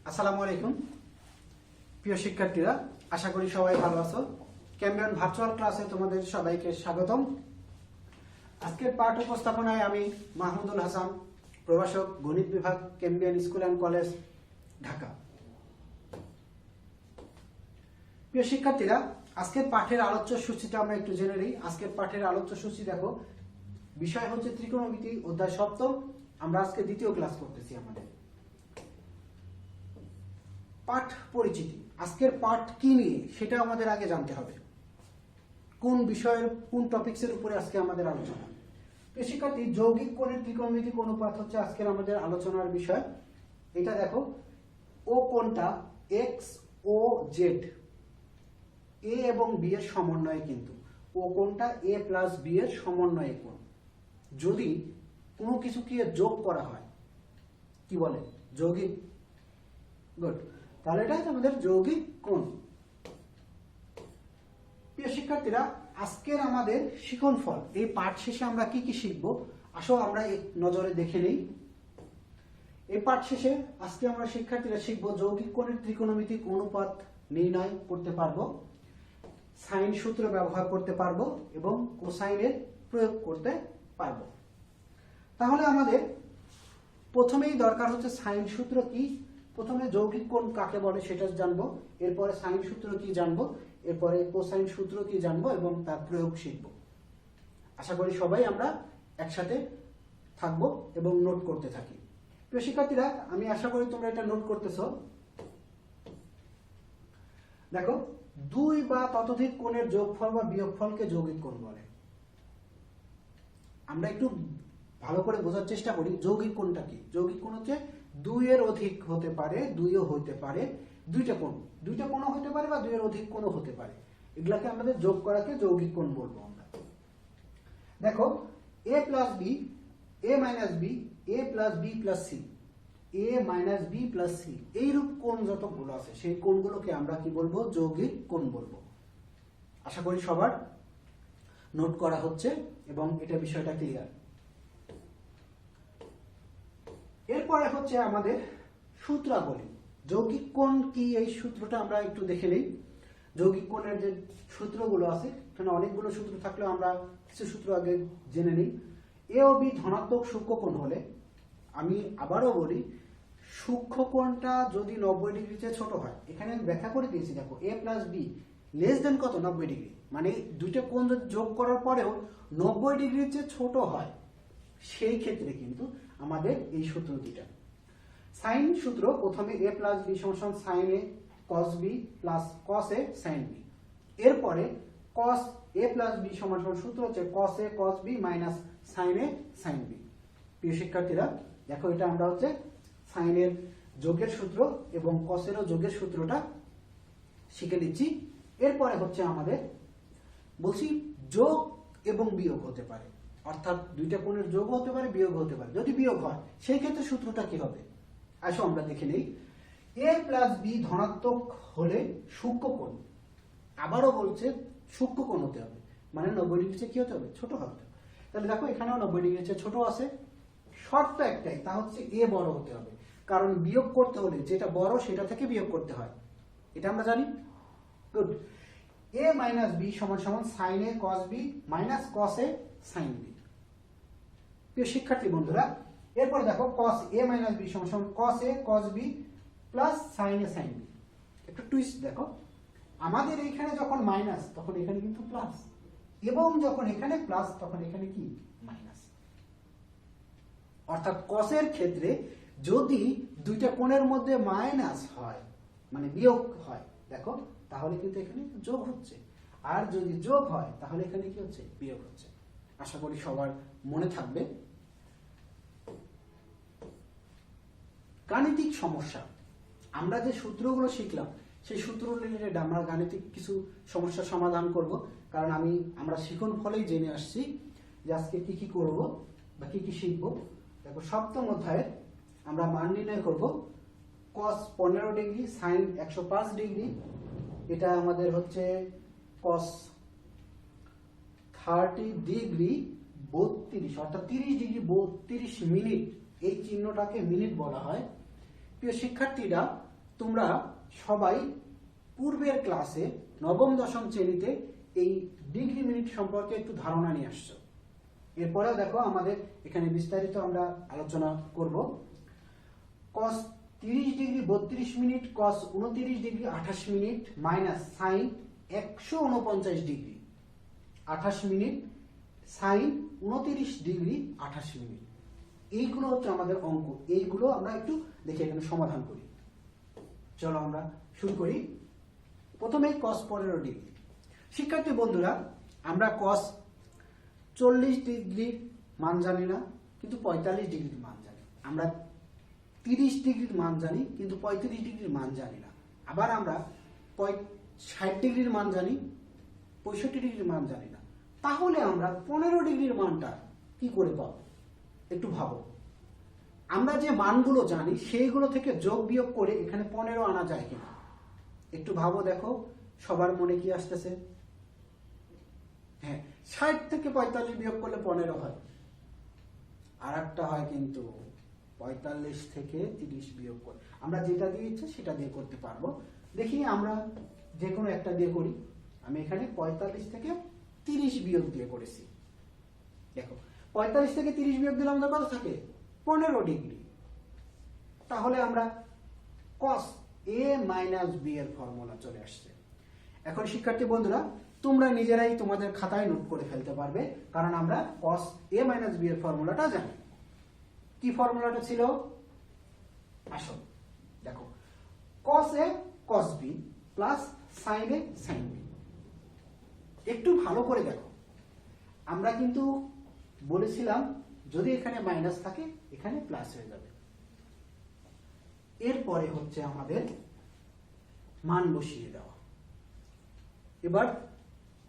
আসসালামু আলাইকুম প্রিয় শিক্ষার্থীরা, আশা করি সবাই ভালো আছো। ক্যাম্বিয়ন ভার্চুয়াল ক্লাসে তোমাদের সবাইকে স্বাগতম। আজকের পাঠ উপস্থাপনায় আমি মাহমুদুল হাসান, প্রভাষক, গণিত বিভাগ, ক্যাম্বিয়ন স্কুল অ্যান্ড কলেজ, ঢাকা। প্রিয় শিক্ষার্থীরা, আজকের পাঠের আলোচ্য সূচিটা আমরা একটু জেনে নিই। আজকের পাঠের আলোচ্য সূচি দেখো, বিষয় হচ্ছে ত্রিকোণমিতি, অধ্যায় 7। আমরা আজকে দ্বিতীয় ক্লাস করতেছি। আমাদের পাঠ পরিচিতি। আজকের পাঠ কি নিয়ে সেটা আমাদের আগে জানতে হবে। কোন বিষয়ের কোন টপিকসের উপরে আজকে আমাদের আলোচনা। প্রিয় শিক্ষার্থী, যৌগিক কোণের ত্রিকোণমিতিক অনুপাত হচ্ছে আজকের আমাদের আলোচনার বিষয়। এটা দেখো, ও কোণটা এক্স ও জেড, এ এবং বি এর সমন্বয়ে, কিন্তু ও কোণটা এ প্লাস বি এর সমন্বয়ে কোণ। যদি কোনো কিছুকে যোগ করা হয় কি বলে? যৌগিক। গুড, তাহলে এটা হচ্ছে আমাদের যৌগিক কোণ। প্রিয় শিক্ষার্থীরা, আজকের আমাদের শিক্ষণফল, এই পাঠ শেষে আমরা কি কি শিখব আসো আমরা এক নজরে দেখে নেই। এই পাঠ শেষে আজকে আমরা শিক্ষার্থীরা শিখব যৌগিক কোণের ত্রিকোণমিতিক অনুপাত নির্ণয় করতে পারবো, সাইন সূত্র ব্যবহার করতে পারবো এবং কোসাইনের প্রয়োগ করতে পারবো। তাহলে আমাদের প্রথমেই দরকার হচ্ছে সাইন সূত্র কি। প্রথমে যৌগিক কোণ কাকে বলে সেটা জানবো, এরপরে সাইন সূত্র কি জানবো, এরপরে কোসাইন সূত্র কি জানবো এবং তার প্রয়োগ শিখব। আশা করি সবাই আমরা একসাথে থাকবো এবং নোট করতে থাকি। প্রিয় শিক্ষার্থীরা, আমি আশা করি তোমরা এটা নোট করতেছো। দেখো, দুই বা ততোধিক কোণের যোগফল বা বিয়োগফলকে যৌগিক কোণ বলে। আমরা একটু ভালো করে বোঝার চেষ্টা করি যৌগিক কোণটা কি। যৌগিক কোণ হচ্ছে দুইয়ের অধিক হতে পারে, দুইও হইতে পারে, দুইটা কোণ হতে পারে বা দুইয়ের অধিক কোণও হতে পারে। এগুলাকে আমাদের যোগ করাকে যৌগিক কোণ বলবো আমরা। দেখো, এ প্লাস বি, এ মাইনাস বি, এ প্লাস বি প্লাস সি, এ মাইনাস বি প্লাস সি, এইরূপ কোণ যতগুলো আছে সেই কোণগুলোকে আমরা কি বলবো? যৌগিক কোণ বলবো। আশা করি সবার নোট করা হচ্ছে এবং এটা বিষয়টা ক্লিয়ার। এরপরে হচ্ছে আমাদের সূত্রাবলী। যৌগিক কোণ কি, এই সূত্রটা আমরা একটু দেখে নেই। যৌগিক কোণের যে সূত্রগুলো আছে, এখানে অনেকগুলো সূত্র থাকলেও আমরা কিছু সূত্র আগে জেনে নিই। এ ও বি ধনাত্মক সূক্ষ্মকোণ হলে, আমি আবারও বলি, সূক্ষ্মকোণটা যদি 90 ডিগ্রির চেয়ে ছোট হয়, এখানে আমি ব্যাখ্যা করে দিয়েছি। দেখো, এ প্লাস বি লেস দেন কত? 90 ডিগ্রি। মানে দুইটা কোণ যদি যোগ করার পরেও 90 ডিগ্রির চেয়ে ছোট হয়, সেই ক্ষেত্রে কিন্তু আমাদের এই সূত্র দুইটা। সাইন সূত্র, প্রথমে এ প্লাস বি সমান সাইন এ কস বি প্লাস কস এ সাইন বি। এরপরে কস এ প্লাস বি সমান সূত্র হচ্ছে কস এ কস বি মাইনাস সাইন এ সাইন বি। প্রিয় শিক্ষার্থীরা, দেখো, এটা আমরা হচ্ছে সাইনের যোগের সূত্র এবং কসেরও যোগের সূত্রটা শিখে নিচ্ছি। এরপরে হচ্ছে আমাদের বলছি যোগ এবং বিয়োগ হতে পারে, অর্থাৎ দুইটা কোণের যোগ হতে পারে, বিয়োগ হতে পারে। যদি বিয়োগ হয় সেই ক্ষেত্রে সূত্রটা কি হবে আসো আমরা দেখে নেই। এ প্লাস বি ধনাত্মক হলে সূক্ষ্মকোণ, আবারও বলছে সূক্ষ্মকোণ হতে হবে, মানে 90 ডিগ্রি চেয়ে কি হতে হবে? ছোট হতে হবে। তাহলে দেখো, এখানেও 90 ডিগ্রি চেয়ে ছোট আছে। শর্ত একটাই, তা হচ্ছে এ বড় হতে হবে, কারণ বিয়োগ করতে হলে যেটা বড় সেটা থেকে বিয়োগ করতে হয়, এটা আমরা জানি। গুড। এ মাইনাস বি সমান সমান সাইন এ কস বি মাইনাস কস এ সাইন বি। প্রিয় শিক্ষার্থী বন্ধুরা, এরপর দেখো, কস এ মাইনাস বি সমান সমান কস এ কস বি প্লাস সাইন এ সাইন বি। একটু টুইস্ট দেখো, আমাদের এখানে যখন মাইনাস তখন এখানে কিন্তু প্লাস, এবং যখন এখানে প্লাস তখন এখানে কি? মাইনাস। অর্থাৎ কসের ক্ষেত্রে যদি দুইটা কোণের মধ্যে মাইনাস হয়, মানে বিয়োগ হয়, দেখো, তাহলে কিন্তু এখানে যোগ হচ্ছে। আর যদি যোগ হয় তাহলে এখানে কি হচ্ছে? বিয়োগ হচ্ছে। আশা করি সবার মনে থাকবে। গাণিতিক সমস্যা, আমরা যে সূত্রগুলো শিখলাম সেই সূত্র রিলেটেড আমরা গাণিতিক কিছু সমস্যার সমাধান করব, কারণ আমরা শিখন ফলেই জেনে আসছি যে আজকে কি কি করব বা কি কি শিখব। দেখো, সপ্তম অধ্যায়ে আমরা মান নির্ণয় করব। কস 15 ডিগ্রি, সাইন 105 ডিগ্রি, এটা আমাদের হচ্ছে কস 30 ডিগ্রি 32, অর্থাৎ 30 ডিগ্রি 32 মিনিট। এই চিহ্নটাকে মিনিট বলা হয়। প্রিয় শিক্ষার্থীরা, তোমরা সবাই পূর্বের ক্লাসে নবম দশম শ্রেণীতে এই ডিগ্রি মিনিট সম্পর্কে একটু ধারণা নিয়ে আসছো। এরপরেও দেখো আমাদের এখানে বিস্তারিত আমরা আলোচনা করব। Cos 30 degree 32 minute, cos 29 degree 28 minute minus sine 149 degree 28 minute, sine 29 degree 28 minute. এইগুলো হচ্ছে আমাদের অঙ্ক। এইগুলো আমরা একটু দেখে এখানে সমাধান করি। চলো আমরা শুরু করি। প্রথমে কস 15 ডিগ্রি। শিক্ষার্থী বন্ধুরা, আমরা কস 40 ডিগ্রির মান জানি না, কিন্তু 45 ডিগ্রির মান জানি। আমরা 30 ডিগ্রির মান জানি, কিন্তু 35 ডিগ্রির মান জানি না। আবার আমরা 60 ডিগ্রির মান জানি, 65 ডিগ্রির মান জানি না। তাহলে আমরা 15 ডিগ্রির মানটা কি করে পাবো? একটু ভাবো। আমরা যে মানগুলো জানি সেইগুলো থেকে যোগ বিয়োগ করে এখানে 15 আনা যায় কিনা একটু ভাবো। দেখো সবার মনে কি আসতেছে? হ্যাঁ, 60 থেকে 45 বিয়োগ করলে 15 হয়। আর একটা হয় কিন্তু 45 থেকে 30 বিয়োগ করে। আমরা যেটা দিয়ে ইচ্ছে সেটা দিয়ে করতে পারবো। দেখি আমরা যে কোনো একটা দিয়ে করি। আমি এখানে 45 থেকে 30 বিয়োগ দিয়ে করেছি। দেখো 45 থেকে 30 বিয়োগ দিলে আমাদের কত থাকে? 15 ডিগ্রি। তাহলে আমরা cos a মাইনাস b এর ফর্মুলা চলে আসছে। এখন শিক্ষার্থী বন্ধুরা, তোমরা নিজেরাই তোমাদের খাতায় নোট করে ফেলতে পারবে, কারণ আমরা cos a মাইনাস b এর ফর্মুলাটা জানি। কি ফর্মুলাটা ছিল? আসো দেখো, cos a cos b plus sin a sin b। একটু ভালো করে দেখো, আমরা কিন্তু বলেছিলাম যদি এখানে মাইনাস থাকে এখানে প্লাস হয়ে যাবে। এরপরে হচ্ছে আমাদের মান বসিয়ে দেওয়া। এবার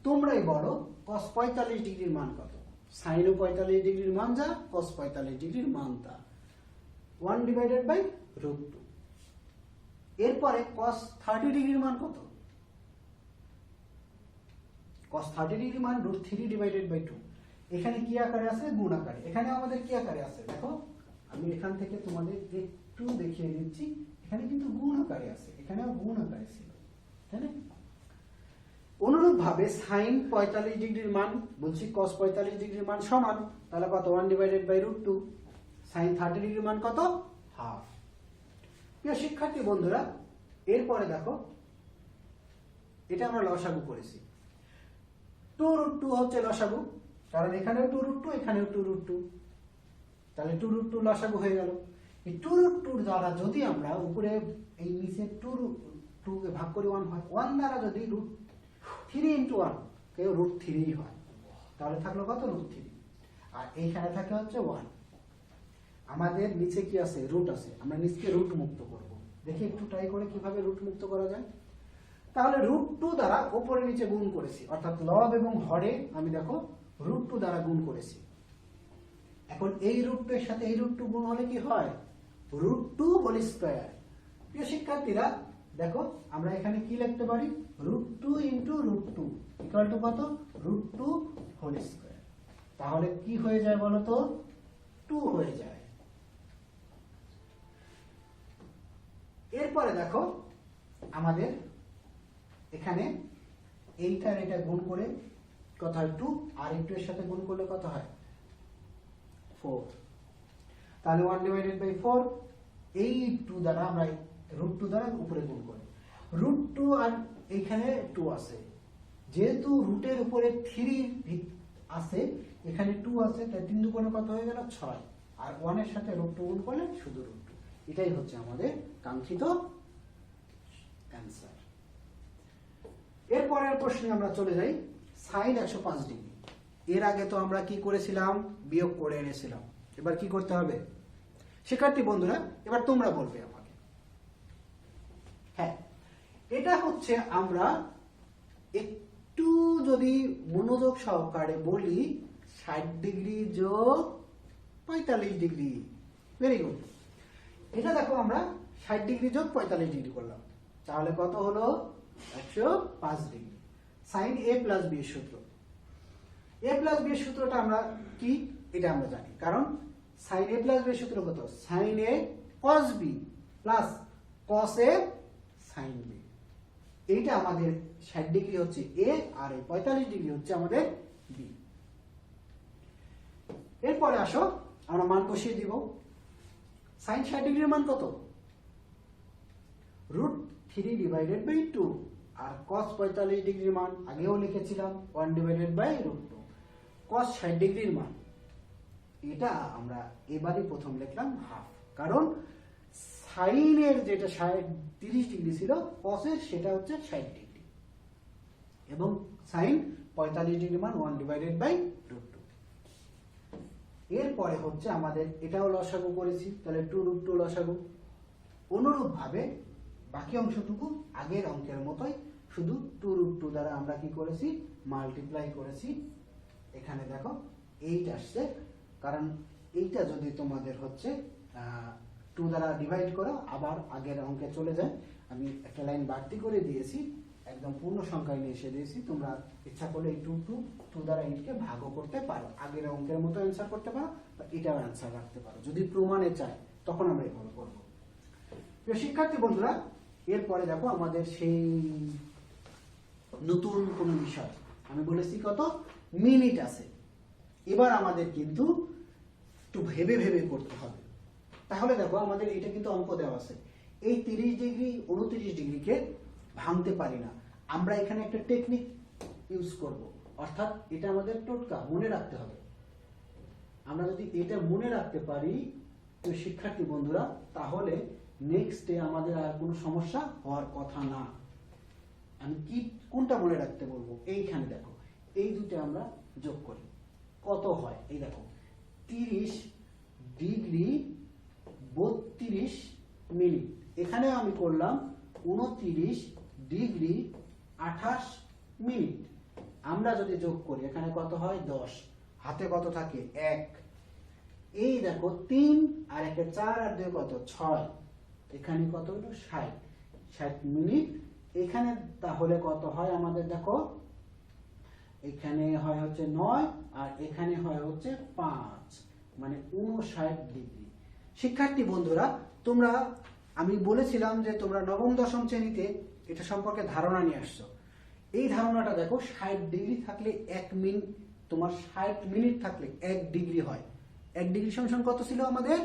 তোমরাই বলো cos 45 ডিগ্রির মান কত? sin 45 ডিগ্রির মান যা, cos 45 ডিগ্রির মান তা, 1/√2। এরপরে cos 30 ডিগ্রির মান কত? cos 30 ডিগ্রির মান √3/2। এখানে কি আকারে আছে? গুণ আকারে। এখানে আমাদের কি আকারে আছে? দেখো আমি এখান থেকে তোমাদের একটু দেখিয়ে দিচ্ছি। এখানে কিন্তু গুণ আকারে আছে, এখানেও গুণ আকারে ছিল, তাই না? অনুরূপ ভাবে sin 45 ডিগ্রির মান বলছি cos 45 ডিগ্রির মান সমান, তাহলে কত? 1/√2। sin 30 ডিগ্রির মান কত? হাফ। প্রিয় শিক্ষার্থী বন্ধুরা, এরপরে দেখো এটা আমরা লসাগু করেছি। 2√2 হচ্ছে লসাগু, কারণ এখানেও 2√2 এখানেও 2√2, তাহলে 2√2 লসাগু হয়ে গেল। এই 2√2 দ্বারা যদি আমরা উপরে এই নিচে 2 কে ভাগ করি 1 হয়, 1 দ্বারা যদি √3 × 1 কেউ √3 হয়, তাহলে থাকলো কত? √3। আর এইখানে থাকে হচ্ছে 1। আমাদের নিচে কি আছে? রুট আছে। আমরা নিচকে রুট মুক্ত করব। দেখি একটু ট্রাই করে কিভাবে রুট মুক্ত করা যায়। তাহলে √2 দ্বারা উপরে নিচে গুণ করেছি, অর্থাৎ লব এবং হরে আমি দেখো √2 দ্বারা গুণ করেছি। এখন এই √2 এর সাথে এই √2 গুণ হলে কি হয়? √2 হোল স্কয়ার। প্রিয় শিক্ষার্থীরা দেখো, আমরা এখানে কি লিখতে পারি? √2 × √2 ইকুয়াল টু কত? √2 হোল স্কয়ার। তাহলে কি হয়ে যায় বলো তো? 2 হয়ে যায়। এরপরে দেখো আমাদের এখানে এইটার এটা গুণ করে কত হয়? 2, আর একটু এর সাথে গুণ করলে কত হয়? 4। তাহলে 1/4। এই 2 দ্বারা আমরা √2 দ্বারা উপরে গুণ করি। √2 আর এইখানে 2 আছে, যেহেতু রুটের উপরে 3 আছে, এখানে 2 আছে, তাই 3 দুগুণে কত হয়ে গেল? 6। আর 1 এর সাথে √2 গুণ করলে শুধু √2। এটাই হচ্ছে আমাদের কাঙ্ক্ষিত অ্যান্সার। এরপরের প্রশ্নে আমরা চলে যাই। sin 105 degree. এর আগে তো আমরা কি করেছিলাম? বিয়োগ করে এনেছিলাম। এবার কি করতে হবে শিক্ষার্থী বন্ধুরা? এবার তোমরা বলবে আমাকে। হ্যাঁ, এটা হচ্ছে আমরা একটু যদি মনোযোগ সহকারে বলি, 60 ডিগ্রি যোগ 45 ডিগ্রি। Very good. এটা দেখো আমরা 60 ডিগ্রি যোগ 45 ডিগ্রি করলাম, তাহলে কত হলো? 105 degree. sin a plus b এর সূত্র। a প্লাস b এর সূত্রটা আমরা কি? এটা আমরা জানি, কারণ sin a প্লাস b এর সূত্র কত? sin a cos b plus cos a sine B. এইটা আমাদের 60 ডিগ্রি হচ্ছে এ, আর এই 45 ডিগ্রি হচ্ছে আমাদের বি। এরপরে আসো আমরা মান বসিয়ে দিব। সাইন 60 ডিগ্রির মান কত? √3/2। আর cos 45 ডিগ্রির মান আগেও লিখেছিলাম 1/√2। cos 60 ডিগ্রির মান এটা আমরা এবারই প্রথম লিখলাম হাফ, কারণ সাইনের যেটা 30 ডিগ্রি ছিল কসের সেটা হচ্ছে 60 ডিগ্রি, এবং সাইন 45 ডিগ্রি মান 1/√2। এরপরে হচ্ছে আমাদের এটাও লসাগু করেছি, তাহলে 2√2 লসাগু। অনুরূপ ভাবে বাকি অংশটুকু আগের অঙ্কের মতোই, শুধু 2√2 দ্বারা আমরা কি করেছি? মাল্টিপ্লাই করেছি। এখানে দেখো 8 আসছে, কারণ এইটা যদি তোমাদের হচ্ছে 2 দ্বারা ডিভাইড করো আবার আগের অঙ্কে চলে যায়। আমি একটা লাইন বাড়তি করে দিয়েছি, একদম পূর্ণ সংখ্যায় নিয়ে এসে দিয়েছি। তোমরা ইচ্ছা করলে এই 2 দ্বারা 8 কে ভাগও করতে পারো, আগের অঙ্কের মতো অ্যান্সার করতে পারো, বা এটাও অ্যান্সার রাখতে পারো। যদি প্রমাণে চাই তখন আমরা এভাবে করবো। প্রিয় শিক্ষার্থী বন্ধুরা, এরপরে দেখো আমাদের সেই নতুন কোন বিষয়, আমি বলেছি কত মিনিট আছে। এবার আমাদের কিন্তু একটু ভেবে ভেবে করতে হবে। তাহলে দেখো আমাদের এটা কিন্তু অঙ্ক দেওয়া আছে, এই 30 ডিগ্রি 29 ডিগ্রিকে ভাঙতে পারি না। আমরা এখানে একটা টেকনিক ইউজ করব, অর্থাৎ এটা আমাদের টোটকা মনে রাখতে হবে। আমরা যদি এটা মনে রাখতে পারি তো শিক্ষার্থী বন্ধুরা, তাহলে নেক্সট ডে আমাদের আর কোনো সমস্যা হওয়ার কথা না। আমি কি কোনটা মনে রাখতে বলবো? এইখানে দেখো এই দুটো আমরা যোগ করি, কত হয়? এই দেখো 30 ডিগ্রি 32 মিনিট। এখানে আমি করলাম 29 ডিগ্রি 28 মিনিট। আমরা যদি যোগ করি এখানে কত হয়? 10। হাতে কত থাকে? 1। এই দেখো 3 আর 1 4 আর 2 কত? 6। এখানে কত হলো? 60 মিনিট। এখানে তাহলে কত হয় আমাদের? দেখো এখানে হয় হচ্ছে 9 আর এখানে হয় হচ্ছে 5, মানে 59 ডিগ্রি। শিক্ষার্থী বন্ধুরা, তোমরা, আমি বলেছিলাম যে তোমরা নবম দশম শ্রেণীতে এটা সম্পর্কে ধারণা নিয়ে আসছো। এই ধারণাটা দেখো 60 ডিগ্রি থাকলে 1 মিনিট, তোমার 60 মিনিট থাকলে 1 ডিগ্রি হয়। 1 ডিগ্রি সমান কত ছিল আমাদের?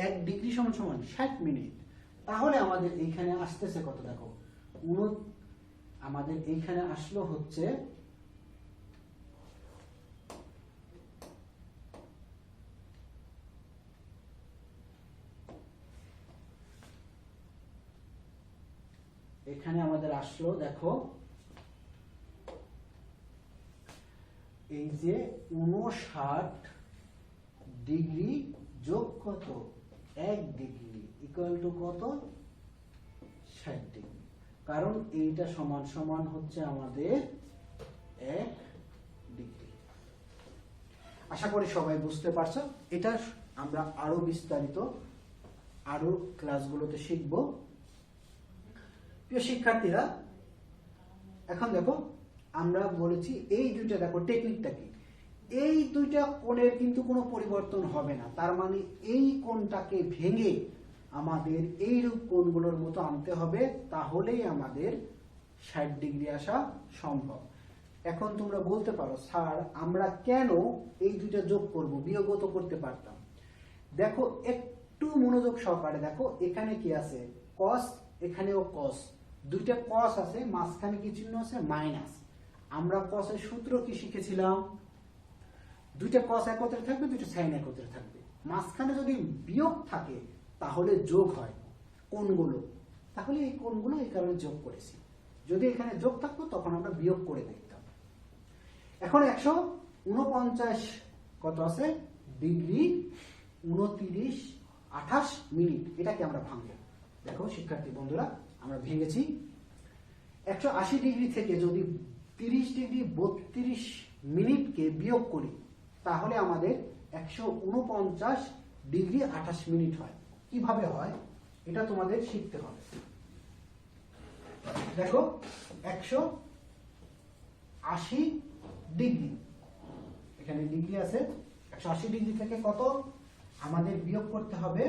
1 ডিগ্রি সমান 60 মিনিট। তাহলে আমাদের এইখানে আসতেছে কত? দেখো আমাদের এইখানে আসলো হচ্ছে এখানে আমাদের আসলো দেখো এই যে 59 ডিগ্রি যোগ কত? 1 ডিগ্রি ইকুয়াল টু কত? 60 ডিগ্রি। কারণ এইটা সমান সমান হচ্ছে আমাদের 1 ডিগ্রি। আশা করি সবাই বুঝতে পারছো। এটা আমরা আরো বিস্তারিত আরো ক্লাসগুলোতে শিখব। প্রিয় শিক্ষার্থীরা, এখন দেখো আমরা বলেছি এই দুইটা, দেখো টেকনিকটা কি, এই দুইটা কোণের কিন্তু কোনো পরিবর্তন হবে না। তার মানে এই কোণটাকে ভেঙে আমাদের এইরূপ কোণগুলোর মতো আনতে হবে, তাহলেই আমাদের 60 ডিগ্রি আসা সম্ভব। এখন তোমরা বলতে পারো, স্যার আমরা কেন এই দুইটা যোগ করব? বিয়োগও তো করতে পারতাম। দেখো একটু মনোযোগ সহকারে দেখো, এখানে কি আছে? কস, এখানেও কস, দুইটা কস আছে, মাঝখানে কি চিহ্ন আছে? মাইনাস। আমরা কসের সূত্র কি শিখেছিলাম? দুইটা কস একত্রে থাকবে, দুইটা সাইন একত্রে থাকবে। মাঝখানে যদি বিয়োগ থাকে তাহলে যোগ হয় কোণগুলো, তাহলে এই কোণগুলো এই কারণে যোগ করেছি। যদি এখানে যোগ থাকতো তখন আমরা বিয়োগ করে দেখতাম। এখন 149 কত আছে? Degree 29 28 minute. এটাকে আমরা ভাঙবো। দেখো শিক্ষার্থী বন্ধুরা, আমরা ভেঙেছি। 180 ডিগ্রি থেকে যদি 30 ডিগ্রি 32 মিনিটকে বিয়োগ করি তাহলে আমাদের 149 ডিগ্রি 28 মিনিট হয়। কিভাবে হয় এটা তোমাদের শিখতে হবে। দেখো 180 ডিগ্রি, এখানে ডিগ্রি আছে, 180 ডিগ্রি থেকে কত আমাদের বিয়োগ করতে হবে?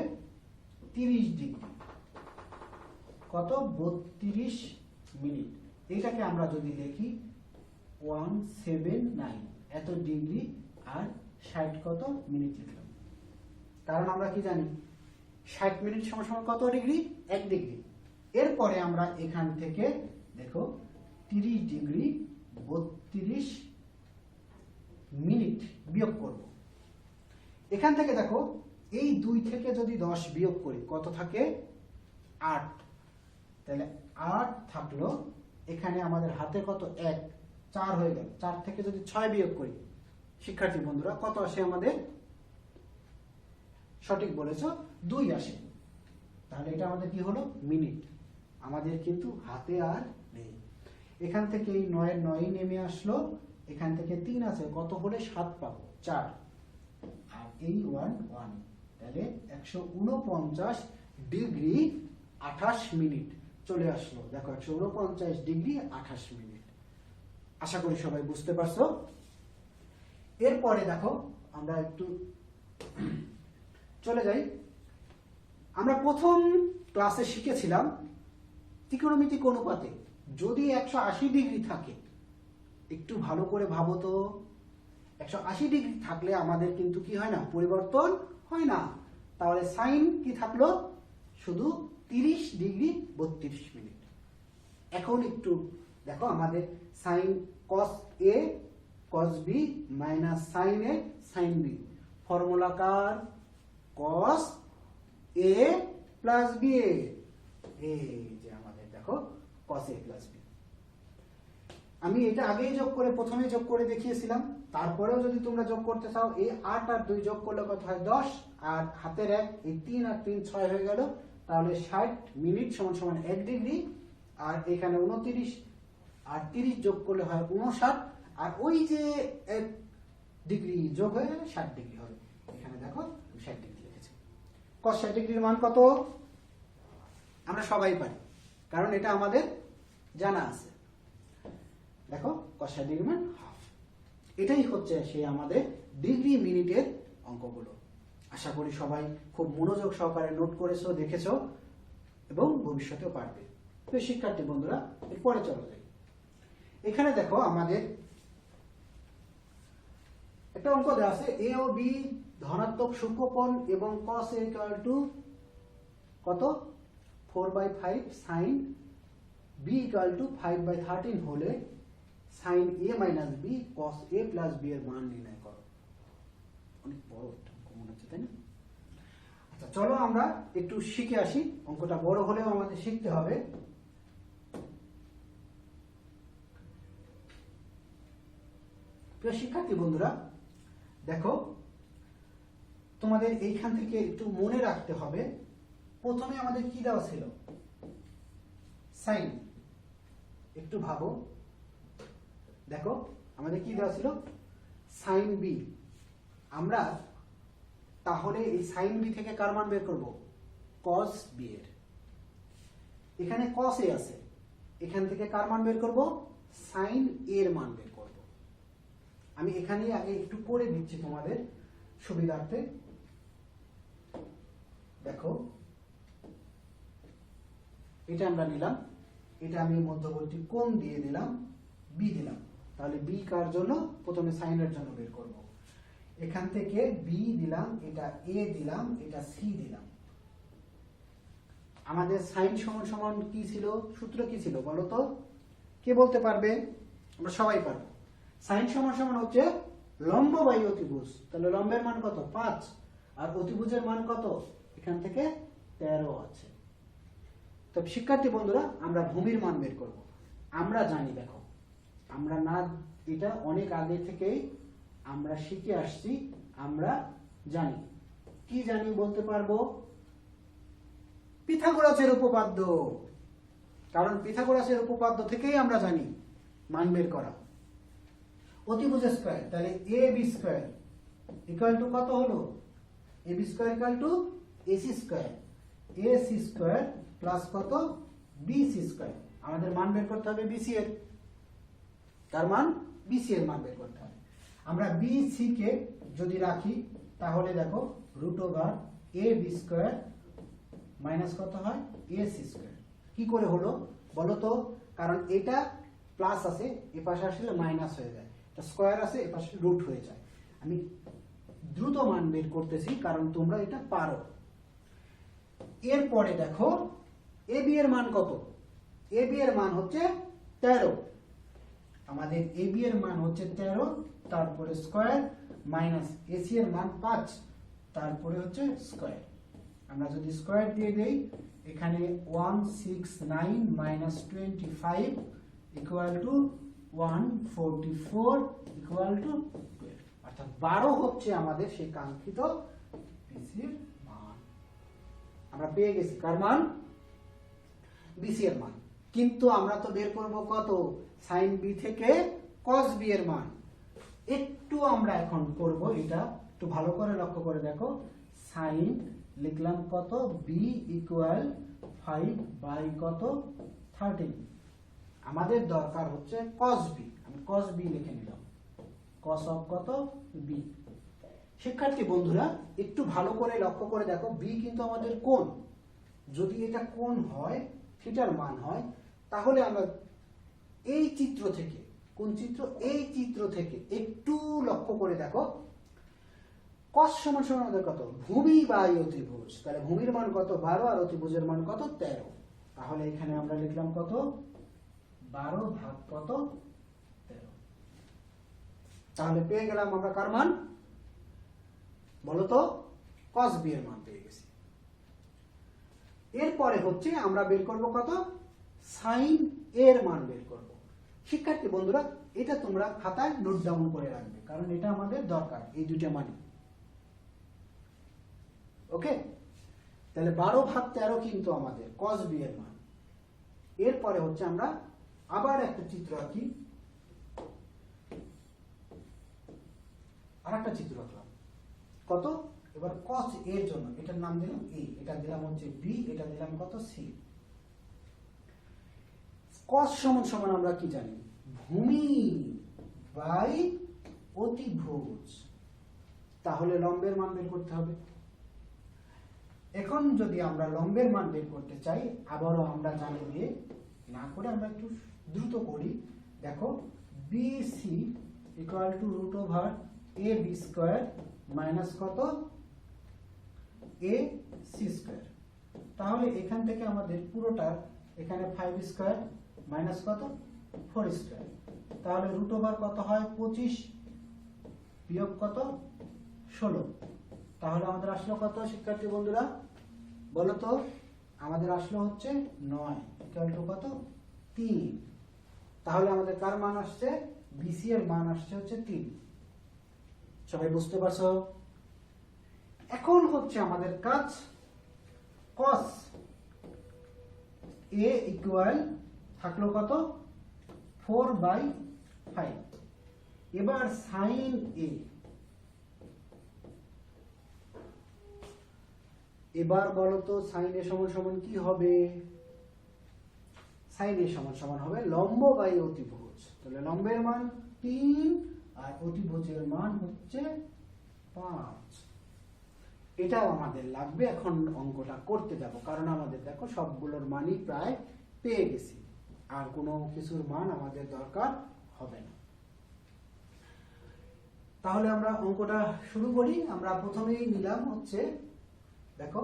30 ডিগ্রি। কত 32 মিনিট। এটাকে আমরা যদি দেখি 179 এত ডিগ্রি আর 60 কত মিনিট লিখলাম, কারণ আমরা কি জানি 60 মিনিট সমান সমান কত ডিগ্রি, 1 ডিগ্রি। এরপরে আমরা এখান থেকে দেখো 30 ডিগ্রি 32 মিনিট বিয়োগ করব। এখান থেকে দেখো এই 2 থেকে যদি 10 বিয়োগ করি কত থাকে 8, তাহলে 8 থাকলো, এখানে আমাদের হাতে কত 1, 4 হয়ে গেল। 4 থেকে যদি 6 বিয়োগ করি শিক্ষার্থী বন্ধুরা কত আসে আমাদের, সঠিক বলেছো 2 আসে। তাহলে এটা আমাদের কি হলো মিনিট, আমাদের কিন্তু হাতে আর নেই। এখান থেকে এই 9 এর 9 নেমে আসলো, এখান থেকে 3 আছে, কত হলে 7 পাবো 4, আর এই 1 1, তাহলে 149 ডিগ্রি 28 মিনিট চলে আসলো। দেখো 149 ডিগ্রি 28 মিনিট। আশা করি সবাই বুঝতে পারছো। এরপরে দেখো আমরা একটু চলে যাই। আমরা প্রথম ক্লাসে শিখেছিলাম ত্রিকোণমিতিক অনুপাতে যদি 180 ডিগ্রি থাকে, একটু ভালো করে ভাবো তো, 180 ডিগ্রি থাকলে আমাদের কিন্তু কি হয় না, পরিবর্তন হয় না। তাহলে সাইন কি থাকলো, শুধু 30 ডিগ্রি 32 মিনিট। এখন একটু দেখো আমাদের sine cos A cos B minus sine A sine B, ফর্মুলাকার cos A প্লাস B, এই যে আমাদের দেখো cos A প্লাস B। আমি এটা আগেই যোগ করে প্রথমে যোগ করে দেখিয়েছিলাম, তারপরেও যদি তোমরা যোগ করতে চাও এই 8 আর 2 যোগ করলে কত হয় 10, আর হাতের 1 এই 3 আর 3 6 হয়ে গেল। তাহলে 60 মিনিট সমান সমান 1 ডিগ্রি, আর এখানে 29 আর 30 যোগ করলে হয় 59, আর ওই যে 1 ডিগ্রি যোগ হয়ে গেলে 60 ডিগ্রি হবে। এখানে দেখো 60 ডিগ্রি লিখেছি। cos 60 ডিগ্রির মান কত আমরা সবাই পারি, কারণ এটা আমাদের জানা আছে। দেখো cos 60 ডিগ্রির মান হাফ। এটাই হচ্ছে সেই আমাদের ডিগ্রি মিনিটের অঙ্কগুলো। আশা করি সবাই খুব মনোযোগ সহকারে নোট করেছো, দেখেছো এবং ভবিষ্যতেও পারবে। তো শিক্ষার্থী বন্ধুরা এরপরে চলো যাই। এখানে দেখো আমাদের একটা অঙ্ক দেওয়া আছে, a ও b ধনাত্মক সূক্ষ্মকোণ এবং cos a কত 4/5 sin b 5/13 হলে sin a minus b cos a plus b এর মান নির্ণয় করো। অনেক বড় একটা অঙ্ক মনে হচ্ছে, তাই না? আচ্ছা চলো আমরা একটু শিখে আসি। অঙ্কটা বড় হলেও আমাদের শিখতে হবে। প্রিয় শিক্ষার্থী বন্ধুরা দেখো, তোমাদের এইখান থেকে একটু মনে রাখতে হবে, প্রথমে আমাদের কি দেওয়া ছিল সাইন। একটু ভাবো, দেখো আমাদের কি দেওয়া ছিল সাইন বি। আমরা তাহলে এই সাইন বি থেকে কার মান বের করব, cos b এর। এখানে cos a আছে, এখান থেকে কার মান বের করব, সাইন a এর মান বের করব। আমি এখানে আগে একটু করে দিচ্ছি তোমাদের সুবিধার্থে। দেখো এটা আমরা নিলাম, এটা আমি মধ্যবর্তী কোণ দিয়ে দিলাম, b দিলাম। তাহলে b কার জন্য, প্রথমে সাইনের জন্য বের করব। এখান থেকে b দিলাম, এটা a দিলাম, এটা c দিলাম। আমাদের সাইন সমান সমান কি ছিল, সূত্র কি ছিল বলো তো, কে বলতে পারবে? আমরা সবাই পারবো। সাইন সমান সমান হচ্ছে লম্ব বাই অতিভুজ। তাহলে লম্বের মান কত 5, আর অতিভুজের মান কত, এখান থেকে 13 আছে। তো শিক্ষার্থী বন্ধুরা আমরা ভূমির মান বের করব। আমরা জানি, দেখো আমরা না, এটা অনেক আগে থেকেই আমরা শিখে আসছি, আমরা জানি। কি জানি বলতে পারবো, পিথাগোরাসের উপপাদ্য। কারণ পিথাগোরাসের উপপাদ্য থেকেই আমরা জানি মান বের করা। অতিভুজ স্কয়ার, তাহলে A B square equal to কত হলো, A B square equal to AC square, A C square plus কত বি সি স্কয়ার। আমাদের মান বের করতে হবে বিসি এর, তার মান বিসি এর মান বের করতে হবে। আমরা বিসি কে যদি রাখি তাহলে দেখো root over A B square minus কত হয় এ সি স্কয়ার। কি করে হলো বলো তো? কারণ এটা প্লাস আছে, এ পাশে আসলে মাইনাস হয়ে যায়, এটা স্কোয়ার আছে, এ পাশে রুট হয়ে যায়। আমি দ্রুত মান বের করতেছি কারণ তোমরা এটা পারো। এরপরে দেখো এ বি এর মান কত? এ বি এর মান হচ্ছে 13। আমাদের এ বি এর মান হচ্ছে 13, তারপরে স্কোয়ার মাইনাস এসি এর মান 5, তারপরে হচ্ছে স্কোয়ার। আমরা যদি স্কোয়ার দিয়ে দেই, এখানে 169 minus 25 equal to 144 equal to 12, অর্থাৎ 12 হচ্ছে আমাদের সেই কাঙ্ক্ষিত বিসির মান। আমরা পেয়ে গেছি কার মান? বিসি এর মান। কিন্তু আমরা তো বের করব কত? সাইন বি থেকে কস বি এর মান। একটু আমরা এখন করব এটা, একটু ভালো করে লক্ষ্য করে দেখো। সাইন লিখলাম কত? বি ইকুয়াল 5 বাই কত? 13। আমাদের দরকার হচ্ছে কস বি, আমি কস বি লিখে নিলাম, কস অফ কত? বি। শিক্ষার্থী বন্ধুরা একটু ভালো করে লক্ষ্য করে দেখো, বি কিন্তু আমাদের কোণ। যদি এটা কোণ হয়, থিটার মান হয়, তাহলে আমরা এই চিত্র থেকে, কোন চিত্র? এই চিত্র থেকে একটু লক্ষ্য করে দেখো, কস সমান সমান আমাদের কত? ভূমি বাই অতিভুজ। তাহলে ভূমির মান কত? 12, আর অতিভুজের মান কত? 13। তাহলে এখানে আমরা লিখলাম কত? 12 ভাগ কত? 13। তাহলে পেয়ে গেলাম আমরা কার মান বলতো? কস বি এর মান পেয়ে গেছি। এরপরে হচ্ছে আমরা বের করব কত? সাইন এর মান বের করব। শিক্ষার্থী বন্ধুরা এটা তোমরা খাতায় নোট ডাউন করে রাখবে, কারণ এটা আমাদের দরকার, এই দুইটা মানই। ওকে, তাহলে 12 ভাগ 13 কিন্তু আমাদের কস বি এর মান। এরপরে হচ্ছে আমরা আবার একটা চিত্র আঁকি, আর একটা চিত্র আঁকলাম কত? এবার কস এর জন্য এটার নাম দিলাম এ, এটা দিলাম হচ্ছে বি, এটা দিলাম কত? সি। কস সমান সমান আমরা কি জানি? ভূমি বাই অতিভুজ। তাহলে লম্বের মান বের করতে হবে। এখন যদি আমরা লম্বের মান বের করতে চাই, আবারও আমরা জানি দিয়ে না করে আমরা একটু দ্রুত করি। দেখো, BC equal to root over A B square minus কত? A C square. তাহলে এখান থেকে আমাদের পুরোটা, এখানে 5 স্কোয়ার মাইনাস কত? 4 স্কোয়ার। তাহলে রুট ওভার কত হয়? 25 বিয়োগ কত? 16। তাহলে আমাদের আসলো কত শিক্ষার্থী বন্ধুরা বলো তো? আমাদের আসলো হচ্ছে 9 ইকুয়াল টু কত? 3। তাহলে আমাদের কার মান আসছে? বিসি এর মান আসছে হচ্ছে 3। সবাই বুঝতে পারছো? এখন হচ্ছে আমাদের কাজ cos a ইকুয়াল থাকলো কত? 4/5। এবার sin a, এবার বলো তো sin a সমান সমান কি হবে? sin a সমান সমান হবে লম্ব বাই অতিভুজ। তাহলে লম্বের মান 3 আর অতিভুজের মান হচ্ছে 5। এটাও আমাদের লাগবে। এখন অঙ্কটা করতে যাব, কারণ আমাদের দেখো সবগুলোর মানই প্রায় পেয়ে গেছি, আর কোনো কিছুর মান আমাদের দরকার হবে না। তাহলে আমরা অঙ্কটা শুরু করি। আমরা প্রথমেই নিলাম হচ্ছে, দেখো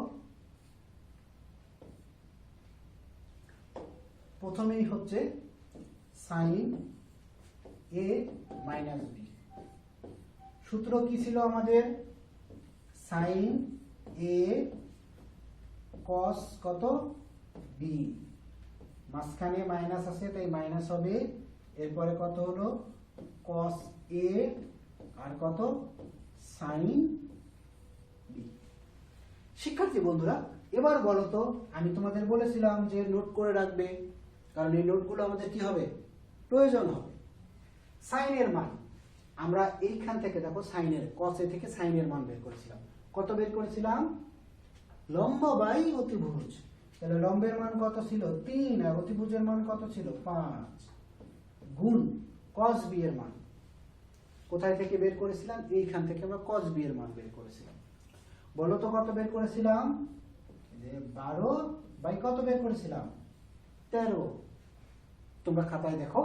প্রথমেই হচ্ছে সাইন এ মাইনাস বি। সূত্র কি ছিল আমাদের? সাইন এ কস কত? বি। মাঝখানে মাইনাস আছে তাই মাইনাস হবে। এরপরে কত হলো? কস এ আর কত? Sine B. শিক্ষার্থী বন্ধুরা এবার বলো তো, আমি তোমাদের বলেছিলাম যে নোট করে রাখবে, কারণ এই নোটগুলো আমাদের কি হবে? প্রয়োজন হবে। সাইনের মান আমরা এইখান থেকে দেখো, সাইনের কস এ থেকে সাইনের মান বের করেছিলাম। কত বের করেছিলাম? লম্ব বাই অতিভুজ। তাহলে লম্বের মান কত ছিল? 3, আর অতিভুজের মান কত ছিল? 5 গুণ cos b এর মান কোথায় থেকে বের করেছিলাম? এইখান থেকে আমরা cos b এর মান বের করেছিলাম। বলো তো কত বের করেছিলাম? যে 12 বাই কত বের করেছিলাম? 13, তোমরা খাতায় দেখো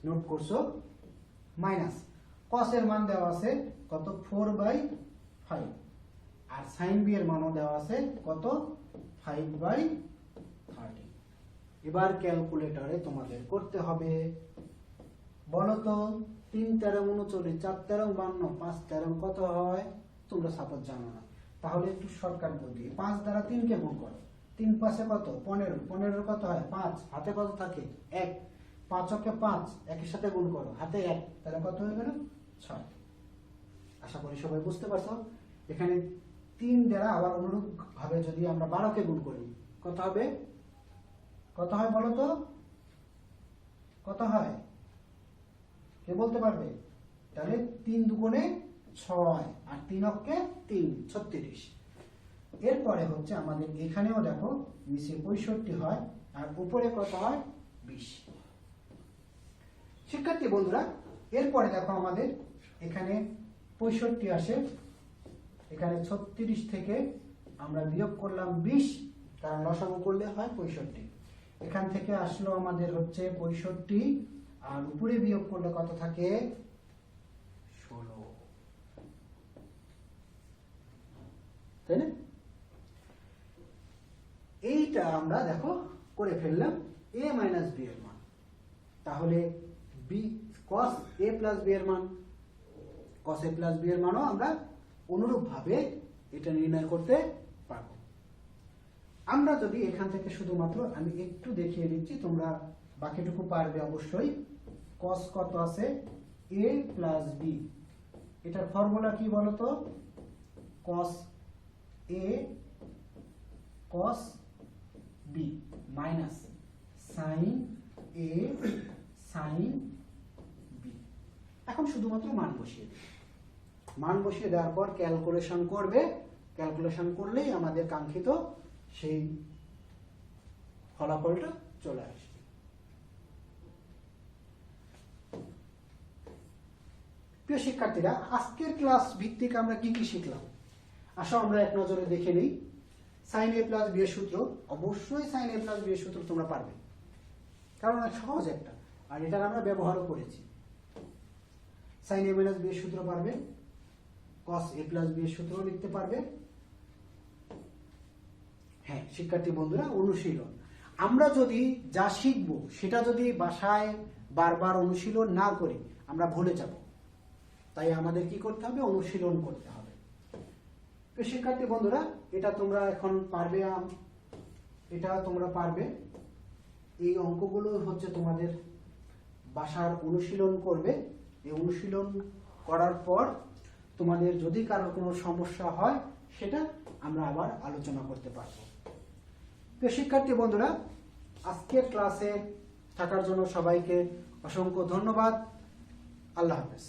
নোট করছো, মাইনাস cos এর মান দেওয়া আছে কত 4/5, আর sin b এর মানও দেওয়া আছে কত 5/30। এবার ক্যালকুলেটরে তোমাদের করতে হবে, বলো তো 3 13 39, 4 13 52, 5 13 কত হয়? তোমরা সাপোজ জানো না, তাহলে একটু শর্টকাট বুদ্ধি, 5 দ্বারা 3 কে গুণ করো, 3 5 কত 15, 15 কত হয় 5, হাতে কত থাকে 1, 5 কে 5 একের সাথে গুণ করো, হাতে 1, তাহলে কত হয়ে গেল 6। আশা করি সবাই বুঝতে পারছো। এখানে 3 দ্বারা আবার অনুরূপ ভাবে যদি আমরা 12 কে গুণ করি কত হবে? কত হয় বলো তো, কত হয় কে বলতে পারবে? তাহলে 3 দুগুণে 6 আর 3 অক্ষে 3, 36। এরপরে হচ্ছে আমাদের এখানেও দেখো নিচে 65 হয় আর উপরে কত হয় 20। শিক্ষার্থী বন্ধুরা, এরপরে দেখো আমাদের এখানে 65 আসে, এখানে 36 থেকে আমরা বিয়োগ করলাম 20, কারণ লসাগু করলে হয় 65। এখান থেকে আসলো আমাদের হচ্ছে 65, আর উপরে বিয়োগ করলে কত থাকে 16, তাই না? এইটা আমরা দেখো করে ফেললাম a মাইনাস b এর মান, তাহলে b cos a plus b এর মান, cos a প্লাস b এর মানও আমরা অনুরূপ ভাবে এটা নির্ণয় করতে পারবো। আমরা যদি এখান থেকে শুধুমাত্র আমি একটু দেখিয়ে দিচ্ছি, তোমরা বাকিটুকু পারবে অবশ্যই। cos কত আছে a প্লাস b, এটার ফর্মুলা কি বলতো? cos a cos b minus sin a sin b। এখন শুধুমাত্র মান বসিয়ে দিই, মান বসিয়ে দেওয়ার পর ক্যালকুলেশন করবে, ক্যালকুলেশন করলেই আমাদের কাঙ্ক্ষিত সেই ফলাফলটা চলে আসবে। প্রিয় শিক্ষার্থীরা, আজকের ক্লাস ভিত্তিক আমরা কি কি শিখলাম আসো আমরা এক নজরে দেখে নিই। sin a প্লাস b এর সূত্র, অবশ্যই sin a প্লাস b এর সূত্র তোমরা পারবে, কারণ সহজ একটা, আর এটা আমরা ব্যবহারও করেছি। sin a মাইনাস b এর সূত্র পারবে, cos a প্লাস b এর সূত্র লিখতে পারবে। হ্যাঁ শিক্ষার্থী বন্ধুরা, অনুশীলন, আমরা যদি যা শিখবো সেটা যদি বাসায় বারবার অনুশীলন না করি আমরা ভুলে যাব, তাই আমাদের কি করতে হবে? অনুশীলন করতে হবে। তো শিক্ষার্থী বন্ধুরা, এটা তোমরা এখন পারবে, এটা তোমরা পারবে। এই অঙ্কগুলো হচ্ছে তোমাদের বাসার অনুশীলন করবে। এই অনুশীলন করার পর তোমাদের যদি কারো কোনো সমস্যা হয় সেটা আমরা আবার আলোচনা করতে পারবো। তো শিক্ষার্থী বন্ধুরা, আজকের ক্লাসে থাকার জন্য সবাইকে অসংখ্য ধন্যবাদ। আল্লাহ হাফেজ।